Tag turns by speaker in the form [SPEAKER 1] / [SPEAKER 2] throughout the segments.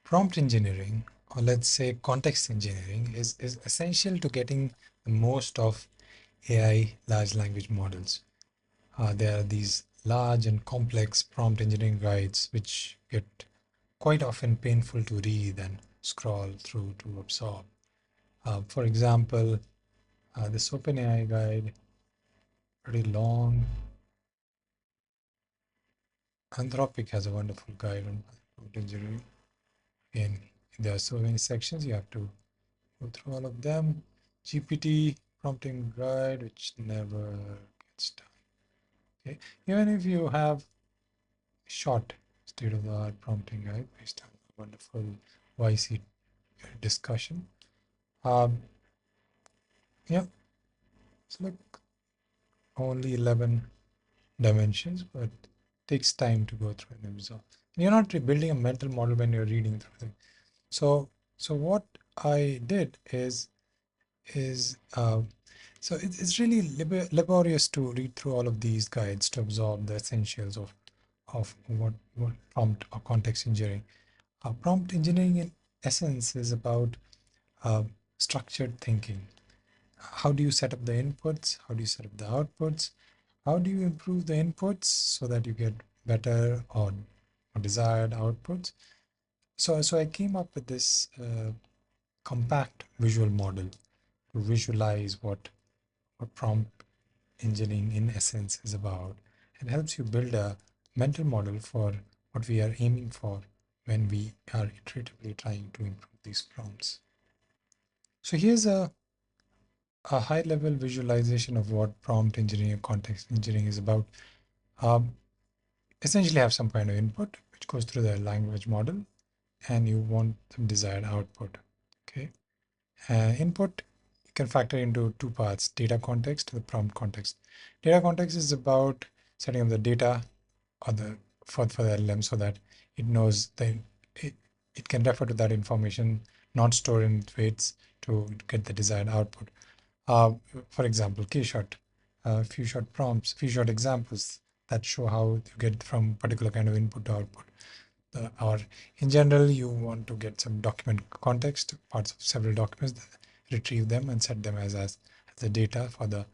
[SPEAKER 1] Prompt engineering, or let's say context engineering, is essential to getting the most of AI large language models. There are these large and complex prompt engineering guides which get quite often painful to read and scroll through to absorb. For example, this OpenAI guide, pretty long. Anthropic has a wonderful guide on prompt engineering. Again, there are so many sections, you have to go through all of them. GPT prompting guide, which never gets done. Okay, even if you have short state-of-the-art prompting guide based on a wonderful YC discussion. Um, yeah, it's like only 11 dimensions, but takes time to go through and absorb. And you're not building a mental model when you're reading through them. So what I did is so it's really laborious to read through all of these guides to absorb the essentials of what prompt or context engineering. Prompt engineering in essence is about uh, structured thinking. How do you set up the inputs? How do you set up the outputs? How do you improve the inputs so that you get better or desired outputs? So I came up with this compact visual model to visualize what prompt engineering in essence is about. It helps you build a mental model for what we are aiming for when we are iteratively trying to improve these prompts. So here's a high level visualization of what prompt engineering or context engineering is about. Um, Essentially have some kind of input which goes through the language model and you want some desired output. Okay. Input you can factor into two parts: data context and the prompt context. Data context is about setting up the data or the for the LLM so that it knows it, it can refer to that information, not store in its weights to get the desired output. Uh, for example, K-shot, few short prompts, few short examples that show how you get from particular kind of input to output. Or in general, you want to get some document context, parts of several documents, retrieve them and set them as the data for the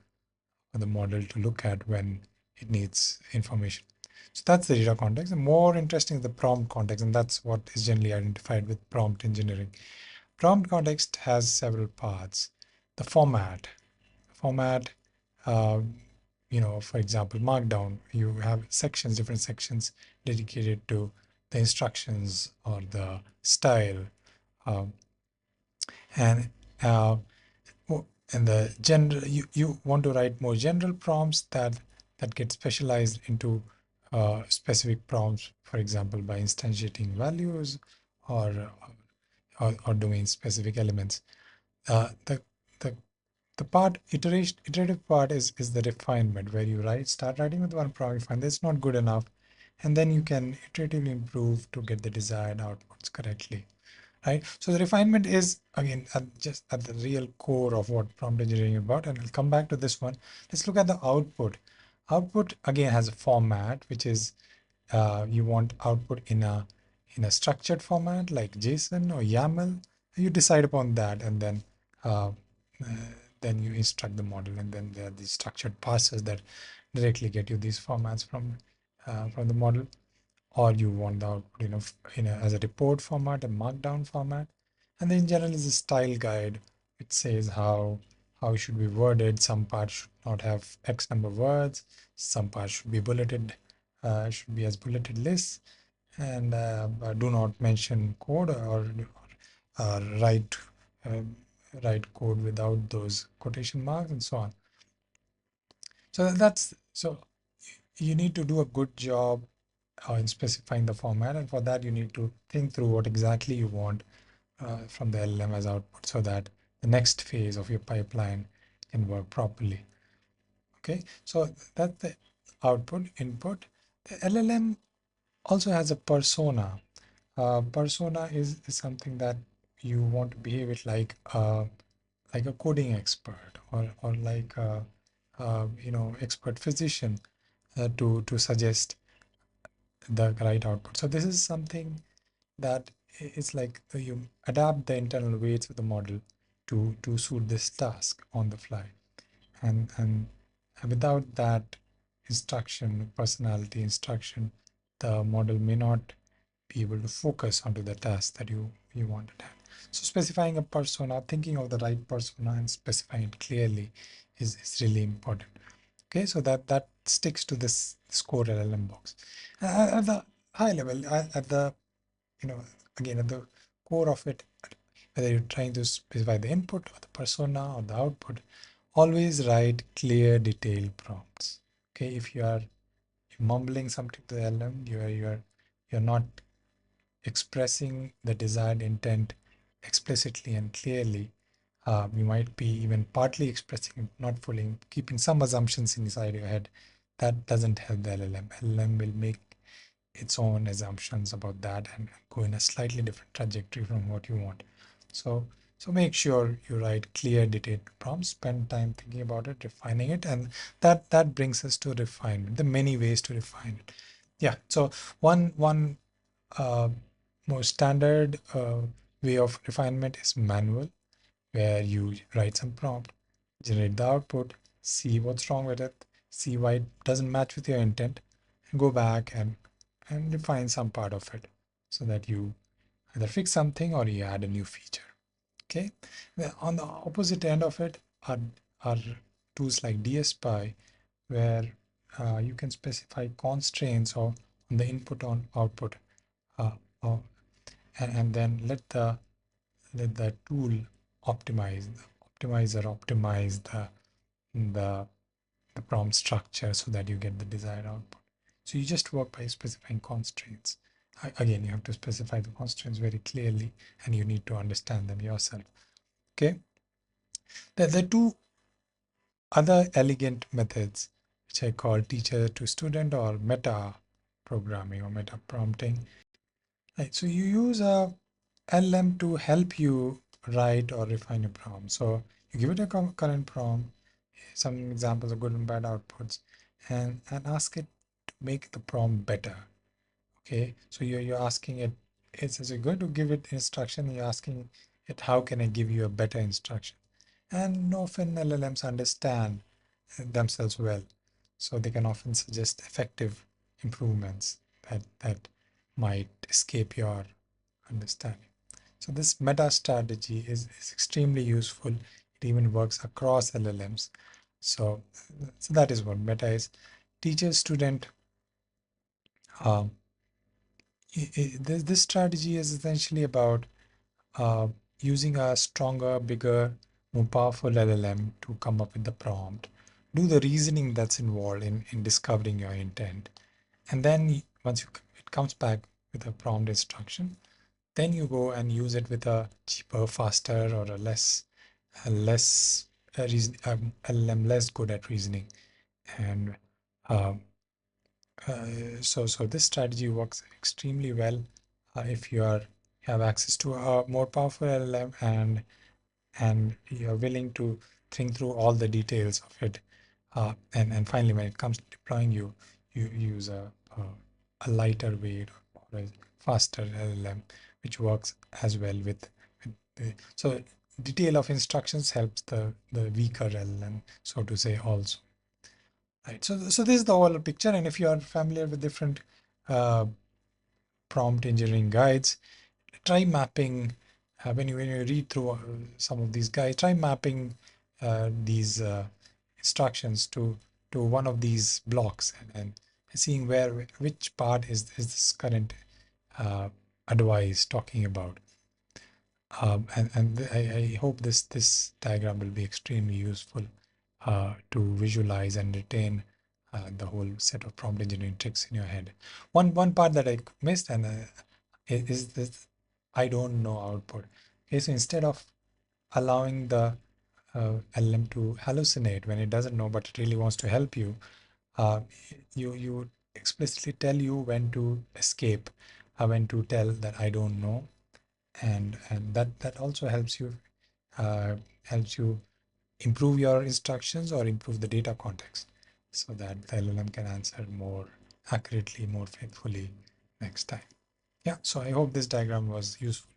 [SPEAKER 1] model to look at when it needs information. So that's the data context. The more interesting is the prompt context, and that's what is generally identified with prompt engineering. Prompt context has several parts. The format, uh, for example, Markdown, you have sections, different sections dedicated to the instructions or the style. Um, and uh, and the general, you want to write more general prompts that get specialized into specific prompts, for example, by instantiating values or or doing specific elements. The the the iterative part is the refinement where you start writing with one prompt, you find that's not good enough, and then you can iteratively improve to get the desired outputs correctly, right? So the refinement is again just at the real core of what prompt engineering is about, and I'll come back to this one. Let's look at the output. Output again has a format, which is you want output in a structured format like JSON or YAML. You decide upon that, and uh, uh, then you instruct the model, and then there are these structured parsers that directly get you these formats from the model. Or you want the output as a report format, a markdown format. And then in general is a style guide which says how it should be worded. Some parts should not have X number of words, some parts should be bulleted, should be as bulleted lists, and do not mention code or uh, write code without those quotation marks and so on. So so you need to do a good job in specifying the format, and for that you need to think through what exactly you want from the LLM as output so that the next phase of your pipeline can work properly. Okay, so that's the output input. The LLM also has a persona. Persona is something that you want to behave it like a coding expert or like expert physician to suggest the right output. So this is something that it's like you adapt the internal weights of the model to suit this task on the fly. And without that instruction, personality instruction, the model may not be able to focus onto the task that you want it at. So specifying a persona, thinking of the right persona and specifying it clearly is really important. Okay, so that sticks to this core LLM box. At the high level, at the, you know, again at the core of it, whether you're trying to specify the input or the persona or the output, always write clear, detailed prompts. Okay, if you are mumbling something to the LM, you're not expressing the desired intent explicitly and clearly. You might be even partly expressing it, not fully, keeping some assumptions inside your head. That doesn't help the LLM. LLM will make its own assumptions about that and go in a slightly different trajectory from what you want. So, so make sure you write clear, detailed prompts, spend time thinking about it, refining it, and that brings us to refinement. The many ways to refine it. Yeah. So one uh, more standard way of refinement is manual, where you write some prompt, generate the output, see what's wrong with it, see why it doesn't match with your intent, and go back and refine some part of it so that you either fix something or you add a new feature. Okay. On the opposite end of it are tools like DSPy, where you can specify constraints or on the input on output, uh, uh, and then let the tool optimize the optimize the the prompt structure so that you get the desired output. So you just work by specifying constraints. Again, you have to specify the constraints very clearly and you need to understand them yourself. Okay. The two other elegant methods, which I call teacher to student or meta programming or meta prompting. Right. So you use a LM to help you write or refine a prompt. So you give it a current prompt, some examples of good and bad outputs, and ask it to make the prompt better. Okay, so you're asking it, is it going to give it instruction? You're asking it, how can I give you a better instruction? And often LLMs understand themselves well, so they can often suggest effective improvements that might escape your understanding. So this meta strategy is extremely useful. It even works across LLMs. So that is what meta is. Teacher student. Um, this strategy is essentially about uh, using a stronger, bigger, more powerful LLM to come up with the prompt, do the reasoning that's involved in discovering your intent, and then once it comes back with a prompt instruction, then you go and use it with a cheaper, faster, or a less LLM less good at reasoning, and um, so this strategy works extremely well if you have access to a more powerful LLM and you're willing to think through all the details of it. And finally, when it comes to deploying, you use a lighter weight or a faster LLM, which works as well with so detail of instructions helps the weaker LLM, so to say, also. Right. So this is the overall picture, and if you are familiar with different uh, prompt engineering guides, try mapping when you read through some of these guides, try mapping these instructions to one of these blocks and seeing which part is this current uh, advice talking about. And I hope this diagram will be extremely useful to visualize and retain the whole set of prompt engineering tricks in your head. One part that I missed and is this I don't know output. Okay, so instead of allowing the LM to hallucinate when it doesn't know but it really wants to help you, uh, you explicitly tell you when to escape, when to tell that I don't know, and that also uh, helps you improve your instructions or improve the data context so that the LLM can answer more accurately, more faithfully next time. Yeah, so I hope this diagram was useful.